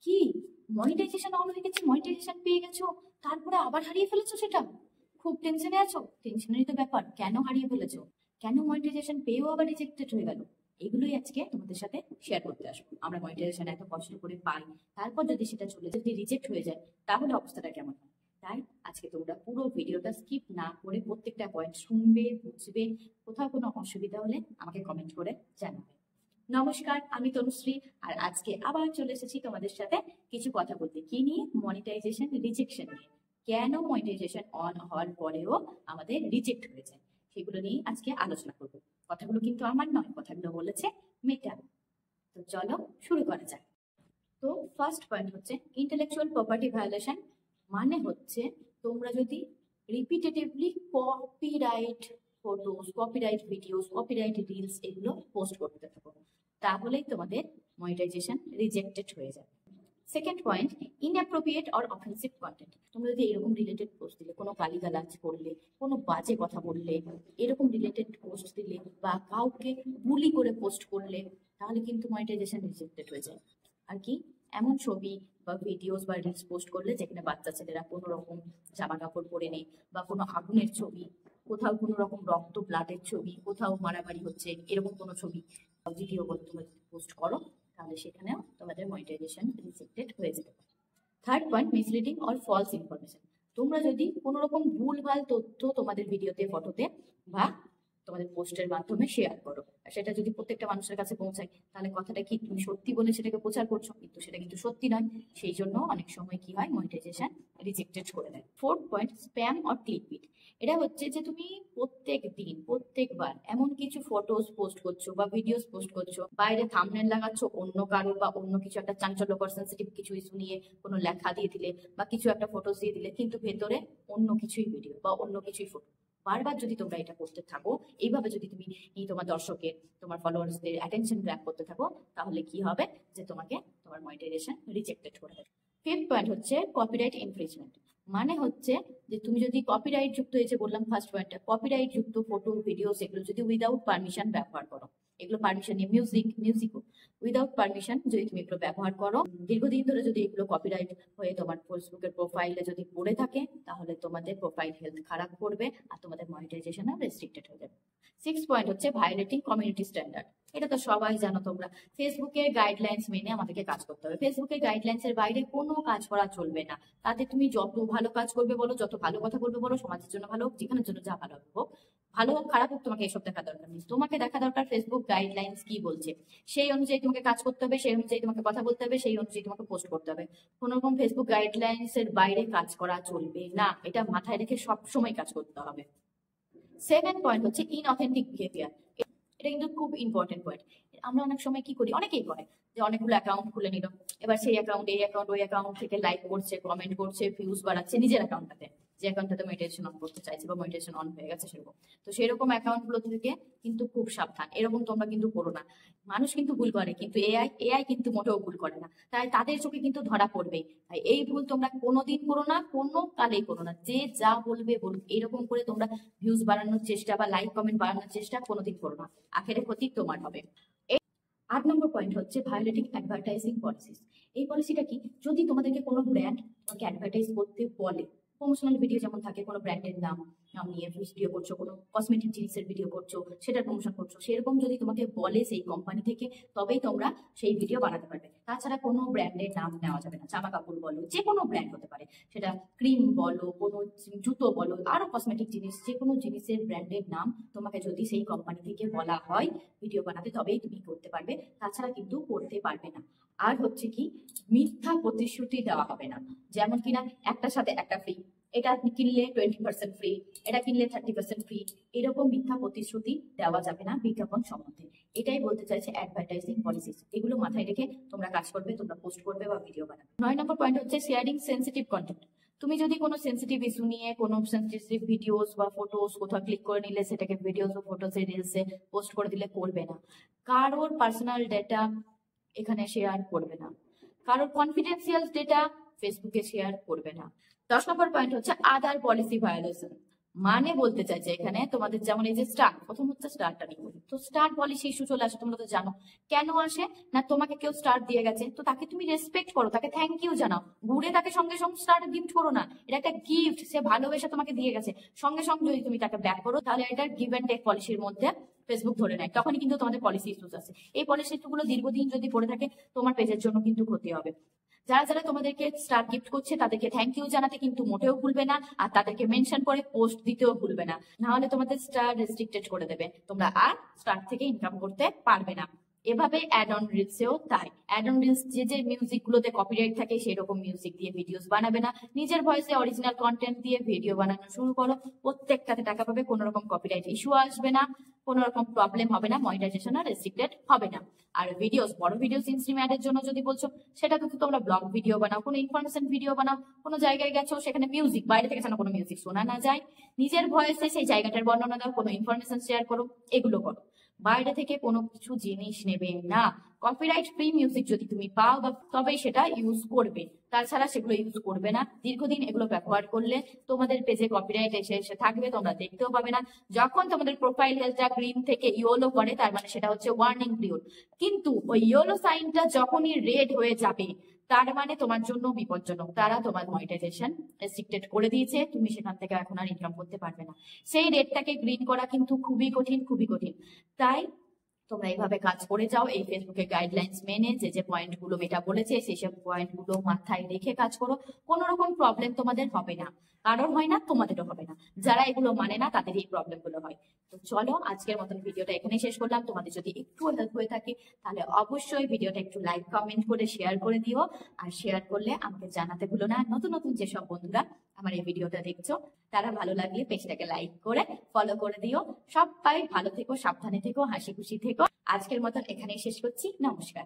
কি monetization on হয়ে গেছে, মনিটাইজেশন পেয়ে গেছো, তারপরে আবার হারিয়ে ফেলেছো সেটা? খুব টেনশনে আছো? টেনশনেরই তো ব্যাপার। কেন হারিয়ে ফেলেছো? কেন মনিটাইজেশন পেয়েও আবার রিজেক্টেড হয়ে গেল? এগুলোই আজকে তোমাদের সাথে শেয়ার করতে আসবো। আমরা মনিটাইজেশন এত কষ্ট করে পাই, তারপর যদি সেটা যদি রিজেক্ট হয়ে যায় তাহলে অবস্থাটা কেমন হয়। তাই আজকে তোমরা পুরো ভিডিওটা স্কিপ না করে প্রত্যেকটা পয়েন্ট শুনবে, বুঝবে। কোথাও কোনো অসুবিধা হলে আমাকে কমেন্ট করে জানাবে। নমস্কার, আমি তনুশ্রী, আর আজকে আবার চলে এসেছি তোমাদের সাথে কিছু কথা বলতে। কি নিয়ে? মনিটাইজেশন রিজেকশন নিয়ে। কেন মনিটাইজেশন অন হওয়ার পরেও আমাদের রিজেক্ট হয়ে যায়, সেগুলো নিয়ে আজকে আলোচনা করব। কথাগুলো কিন্তু আমার নয়, কথাগুলো বলেছে মেটা। তো চলো শুরু করা যাক। তো ফার্স্ট পয়েন্ট হচ্ছে ইন্টেলেকচুয়াল প্রপার্টি ভায়োলেশন। মানে হচ্ছে তোমরা যদি repetitively copyright photos, copyright videos, copyright reels এগুলো পোস্ট করতে থাকো, তাহলেই তোমাদের মনিটাইজেশন রিজেক্টেড হয়ে যাবে। Second point, inappropriate or offensive content. তোমরা যদি এরকম রিলেটেড পোস্ট দিলে, কোনো গালিগালাজ করলে, কোনো বাজে কথা বললে, এরকম রিলেটেড পোস্ট দিলে বা কাউকে বুলি করে পোস্ট করলে, তাহলে কিন্তু মনিটাইজেশন রিজেক্টেড হয়ে যায়। আর কি, এমন ছবি বা ভিডিওস বা রিলস পোস্ট করলে যেখানে বাচ্চা ছেলেরা কোনো রকম জামা কাপড় পরে নেই, বা কোনো আগুনের ছবি, কোথাও কোনো রকম রক্ত ব্লাডের ছবি, কোথাও মারামারি হচ্ছে, এরকম কোনো ছবি ভিডিও করে তোমরা পোস্ট করো, তাহলে সেখানেও তোমাদের মনিটাইজেশন রিজেক্টেড হয়ে যেতে পারে। Third point, misleading or false information. তোমরা যদি কোনো রকম ভুলভাল তথ্য তোমাদের ভিডিওতে, ফটোতে বা তোমাদের পোস্টের মাধ্যমে শেয়ার করো, আর সেটা যদি প্রত্যেকটা মানুষের কাছে পৌঁছায়, তাহলে কথাটা কি তুমি সত্যি বলে সেটাকে প্রচার করছো, কিন্তু সেটা কিন্তু সত্যি নয়। সেই জন্য অনেক সময় কি হয়, মনিটাইজেশন রিজেক্টেড করে দেয়। Fourth point, spam or clickbait. এটা হচ্ছে যে তুমি প্রত্যেক দিন, প্রত্যেকবার এমন কিছু ফটোস পোস্ট করছো বা ভিডিওস পোস্ট করছো, বাইরে থাম্বনেল লাগাচ্ছ অন্য কারো বা অন্য কিছু একটা চাঞ্চল্যকর সেন্সিটিভ কিছু ইস্যু নিয়ে কোনো লেখা দিয়ে দিলে বা কিছু একটা ফটোস দিয়ে দিলে, কিন্তু ভেতরে অন্য কিছুই ভিডিও বা অন্য কিছুই ফটো। বারবার যদি তোমরা এটা করতে থাকো, এইভাবে যদি তুমি তোমার দর্শকের, তোমার ফলোয়ার্সদের অ্যাটেনশন গ্র্যাব করতে থাকো, তাহলে কি হবে যে তোমাকে তোমার মনিটাইজেশন রিজেক্টেড করে দেবে। ফিফথ পয়েন্ট হচ্ছে কপিরাইট ইনফ্রিজমেন্ট। মানে হচ্ছে যে তুমি যদি কপিরাইট যুক্ত, এই যে বললাম ফার্স্ট পয়েন্টটা, কপিরাইট যুক্ত ফটো, ভিডিওস এগুলো যদি উইদাউট পারমিশন ব্যবহার করো, এগুলো পারমিশন নিয়ে, মিউজিকও উইদাউট পারমিশন যদি তুমি এগুলো ব্যবহার করো, দীর্ঘদিন ধরে যদি এগুলো কপিরাইট হয়ে তোমার ফেসবুকের প্রোফাইলে যদি পড়ে থাকে, তাহলে তোমাদের প্রোফাইল হেলথ খারাপ করবে আর তোমাদের মনিটাইজেশনও রেস্ট্রিক্টেড হয়ে যাবে। সিক্স পয়েন্ট হচ্ছে ভায়োলেটিং কমিউনিটি স্ট্যান্ডার্ড। এটা তো সবাই জানো তোমরা, ফেসবুকের গাইডলাইন্স মেনে আমাদেরকে কাজ করতে হবে। ফেসবুকের গাইডলাইন্স এর বাইরে কোনো কাজ করা চলবে না। তাতে তুমি যত ভালো কাজ করবে বলো, যত ভালো কথা বলবে বলো, সমাজের জন্য ভালো হোক, যেখানের জন্য যা ভালো হোক, ভালো হোক খারাপ হোক, তোমাকে এসব দেখা দরকার নেই। তোমাকে দেখা দরকার ফেসবুক গাইডলাইন্স কি বলছে, সেই অনুযায়ী তোমাকে কাজ করতে হবে, সেই অনুযায়ী তোমাকে কথা বলতে হবে, সেই অনুযায়ী তোমাকে পোস্ট করতে হবে। কোনো রকম ফেসবুক গাইডলাইন্স এর বাইরে কাজ করা চলবে না, এটা মাথায় রেখে সব সময় কাজ করতে হবে। সেকেন্ড পয়েন্ট হচ্ছে ইনঅথেন্টিক বিহেভিয়ার। এটা কিন্তু খুব ইম্পর্টেন্ট পয়েন্ট। আমরা অনেক সময় কি করি, অনেকেই করে, যে অনেকগুলো অ্যাকাউন্ট খুলে নিল, এবার সেই অ্যাকাউন্ট, এই অ্যাকাউন্ট, ওই অ্যাকাউন্ট থেকে লাইক করছে, কমেন্ট করছে, ভিউজ বাড়াচ্ছে নিজের অ্যাকাউন্টটাতে, যে অ্যাকাউন্টটাতে মনিটাইজেশন অন করতে চাইছে বা মনিটাইজেশন অন হয়ে গেছে সেরকম। তো সেরকম অ্যাকাউন্ট গুলো থেকে কিন্তু খুব সাবধান, এরকম তোমরা কিন্তু করো না। মানুষ কিন্তু ভুল করে, কিন্তু এআই কিন্তু মোটেও ভুল করে না, তাই তাদের চোখে কিন্তু ধরা পড়বেই। তাই এই ভুল তোমরা কোনোদিন করো না, কোনো কালেই করো না। যে যা বলবে বলুক, এরকম করে তোমরা ভিউজ বাড়ানোর চেষ্টা বা লাইক কমেন্ট বাড়ানোর চেষ্টা কোনোদিন করো না, আখেরে ক্ষতি তোমার হবে। 8 নম্বর পয়েন্ট হচ্ছে ভায়োলেটিং অ্যাডভার্টাইজিং পলিসিস। এই পলিসিটা কি, যদি তোমাদেরকে কোনো ব্র্যান্ড তোমাকে অ্যাডভার্টাইজ করতে বলে, প্রমোশনাল ভিডিও যেমন থাকে, কোনো ব্র্যান্ডের নাম নিয়ে ভিডিও করছো, কোনো কসমেটিক জিনিসের ভিডিও করছো, সেটার প্রমোশন করছো, সেরকম যদি তোমাকে বলে সেই কোম্পানি থেকে, তবেই তোমরা সেই ভিডিও বানাতে পারবে। তাছাড়া কোনো ব্র্যান্ডের নাম নেওয়া যাবে না। জামা কাপড় বলো, যে কোনো ব্র্যান্ড হতে পারে, সেটা ক্রিম বলো, কোনো জুতো বলো, আরো কসমেটিক জিনিস, যে কোনো জিনিসের ব্র্যান্ডের নাম তোমাকে যদি সেই কোম্পানি থেকে বলা হয় ভিডিও বানাতে, তবেই তুমি করতে পারবে, তাছাড়া কিন্তু করতে পারবে না। আর হচ্ছে কি, মিথ্যা প্রতিশ্রুতি দেওয়া হবে না, যেমন কিনা একটার সাথে একটা ফ্রি, এটা কিনলে 20% ফ্রি, এটা কিনলে 30% ফ্রি, এরকম মিথ্যা প্রতিশ্রুতি দেওয়া যাবে না বিজ্ঞাপন সম্বন্ধে। এটাই বলতে চাইছে অ্যাডভার্টাইজিং পলিসিস। এগুলো মাথায় রেখে তোমরা কাজ করবে, তোমরা পোস্ট করবে বা ভিডিও বানাবে। 9 নম্বর পয়েন্ট হচ্ছে শেয়ারিং সেন্সিটিভ কন্টেন্ট। তুমি যদি কোনো সেন্সিটিভ ইস্যু নিয়ে কোনো সেন্সিটিভ ভিডিওস বা ফটোস কোথাও ক্লিক করে নিলে, সেটাকে ভিডিওস ও ফটোসে, রিলসে পোস্ট করে দিলে, করবে না। কারোর পার্সোনাল ডেটা এখানে শেয়ার করবে না, কারোর কনফিডেন্সিয়াল ডেটা ফেসবুকে শেয়ার করবে না। 10 নম্বর পয়েন্ট হচ্ছে আদার পলিসি ভায়োলেশন। মানে বলতে চাইছে এখানে তোমাদের যেমন এই যে স্টার, প্রথম হচ্ছে স্টারটা নিয়ে বলি। তো স্টার পলিসি ইস্যু চলে আসে, তোমরা তো জানো কেন আসে না, তোমাকে কেউ স্টার দিয়ে গেছে তো তাকে তুমি রেসপেক্ট করো, তাকে থ্যাংক ইউ জানাও, ঘুরে তাকে সঙ্গে সঙ্গে স্টার গিফট করো না। এটা একটা গিফট, সে ভালোবেসে তোমাকে দিয়ে গেছে, সঙ্গে সঙ্গে যদি তুমি তাকে ব্যাক করো তাহলে এটা গিভ অ্যান্ড টেক পলিসির মধ্যে ফেসবুক ধরে নেয়, তখনই কিন্তু তোমাদের পলিসি ইস্যুস আছে। এই পলিসি ইস্যুগুলো দীর্ঘদিন যদি পড়ে থাকে তোমার পেজের জন্য কিন্তু ক্ষতি হবে। যারা যারা তোমাদেরকে স্টার গিফট করছে তাদেরকে থ্যাংক ইউ জানাতে কিন্তু মোটেও ভুলবে না, আর তাদেরকে মেনশন করে পোস্ট দিতেও ভুলবে না, না হলে তোমাদের স্টার রেস্ট্রিক্টেড করে দেবে, তোমরা আর স্টার থেকে ইনকাম করতে পারবে না। এভাবে অ্যাড অন রিলসেও তাই, অ্যাড অন রিলস যে যে মিউজিক গুলোতে কপিরাইট থাকে সেই রকম মিউজিক দিয়ে ভিডিওস বানাবে না, নিজের ভয়েসে অরিজিনাল কন্টেন্ট দিয়ে ভিডিও বানানো শুরু করো, প্রত্যেকটাতে টাকা পাবে, কোনো রকম কপিরাইট ইস্যু আসবে না, কোনো রকম প্রবলেম হবে না, মনিটাইজেশন আর রেস্ট্রিক্টেড হবে না। আর ভিডিওস, বড় ভিডিওস ইনস্ট্রিম অ্যাডের জন্য যদি বলছো, সেটা কিন্তু তোমরা ব্লগ ভিডিও বানাও, কোনো ইনফরমেশন ভিডিও বানাও, কোনো জায়গায় গেছো সেখানে মিউজিক বাইরে থেকে যেন কোনো মিউজিক শোনা না যায়, নিজের ভয়েসে সেই জায়গাটার বর্ণনা দাও, কোনো ইনফরমেশন শেয়ার করো, এগুলো করো। বাইরে থেকে কোনো কিছু জিনিস নেবে না, কপিরাইট ফ্রি মিউজিক যদি তুমি পাও বা তবেই সেটা ইউজ করবে, তাছাড়া সেগুলো ইউজ করবে না। দীর্ঘদিন এগুলো ব্যবহার করলে তোমাদের পেজে কপিরাইট এসে এসে থাকবে, তোমরা দেখতেও পাবে না। যখন তোমাদের প্রোফাইল হেলথটা গ্রিন থেকে ইয়েলো করে তার মানে সেটা হচ্ছে ওয়ার্নিং পিরিয়ড, কিন্তু ওই ইয়েলো সাইনটা যখনই রেড হয়ে যাবে তার মানে তোমার জন্য বিপজ্জনক, তারা তোমার মনিটাইজেশন রেস্ট্রিক্টেড করে দিয়েছে, তুমি সেখান থেকে এখন আর ইনকাম করতে পারবে না। সেই রেডটাকে গ্রিন করা কিন্তু খুবই কঠিন, খুবই কঠিন। তাই তোমরা এইভাবে কাজ করে যাও, এই ফেসবুকের গাইডলাইন্স মেনে যে যে পয়েন্ট গুলো মেটা বলেছে সেই সব পয়েন্ট গুলো মাথায় রেখে কাজ করো, কোনো রকম প্রবলেম তোমাদের হবে না, কারোর হয় না, তোমাদেরও হবে না। যারা এগুলো মানে না তাদের এই প্রবলেম গুলো হয়। তো চলো আজকের মতন ভিডিওটা এখানেই শেষ করলাম। তোমাদের যদি একটু হেল্প হয়ে থাকে তাহলে অবশ্যই ভিডিওটা একটু লাইক কমেন্ট করে শেয়ার করে দিও, আর শেয়ার করলে আমাকে জানাতে ভুলো না। নতুন নতুন যেসব বন্ধুরা আমার এই ভিডিওটা দেখছো তারা ভালো লাগলে পেজটাকে লাইক করে ফলো করে দিও। সবাই ভালো থেকো, সাবধানে থেকো, হাসি খুশি থেকো। আজকের মতন এখানেই শেষ করছি, নমস্কার।